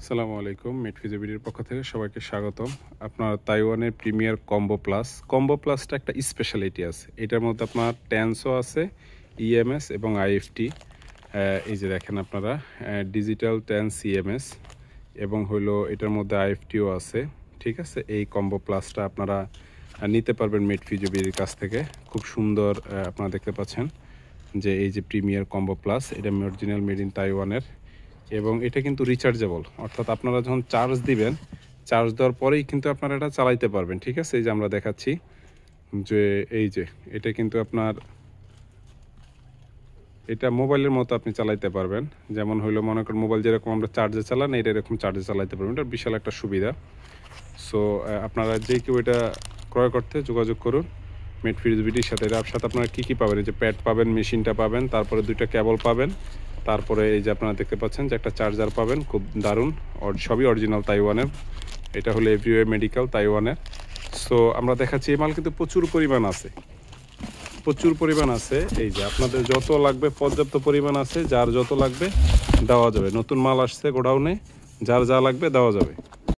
আসসালামু আলাইকুম। মেটফিজিবিলিটির পক্ষ থেকে সবাইকে স্বাগতম। আপনার তাইওয়ানের প্রিমিয়ার কম্বো প্লাসটা একটা স্পেশালিটি আছে। এটার মধ্যে আপনার টেন্সও আছে, ইএমএস এবং আইএফটি। এই যে দেখেন আপনারা ডিজিটাল টেন্স ইএমএস এবং হলো এটার মধ্যে আইএফটিও আছে। ঠিক আছে, এই কম্বো প্লাসটা আপনারা নিতে পারবেন মেটফিজিবিলিটির কাছ থেকে। খুব সুন্দর আপনারা দেখতে পাচ্ছেন যে এই যে প্রিমিয়ার কম্বো প্লাস, এটা অরিজিনাল মেড ইন তাইওয়ানের এবং এটা কিন্তু রিচার্জেবল, অর্থাৎ আপনারা যখন চার্জ দিবেন, চার্জ দেওয়ার পরেই কিন্তু আপনারা এটা চালাইতে পারবেন। ঠিক আছে, এই যে আমরা দেখাচ্ছি যে এই যে এটা কিন্তু আপনার এটা মোবাইলের মতো আপনি চালাইতে পারবেন। যেমন হইলো মনে করেন মোবাইল যেরকম আমরা চার্জে চালান, এটা এরকম চার্জে চালাইতে পারবেন। এটা বিশাল একটা সুবিধা। সো আপনারা যে কেউ এটা ক্রয় করতে যোগাযোগ করুন মেটফিজিবিলিটির সাথে। এর সাথে আপনারা কী কী পাবেন, এই যে প্যাড পাবেন, মেশিনটা পাবেন, তারপরে দুইটা কেবল পাবেন, তারপরে এই যে আপনারা দেখতে পাচ্ছেন যে একটা চার্জার পাবেন, খুব দারুণ, সবই অরিজিনাল তাইওয়ানের। এটা হলো এভরিওয়ে মেডিকেল তাইওয়ানের। সো আমরা দেখাচ্ছি এই মাল কিন্তু প্রচুর পরিমাণ আছে। এই যে আপনাদের যত লাগবে পর্যাপ্ত পরিমাণ আছে, যার যত লাগবে দেওয়া যাবে। নতুন মাল আসছে গোডাউনে, যার যা লাগবে দেওয়া যাবে।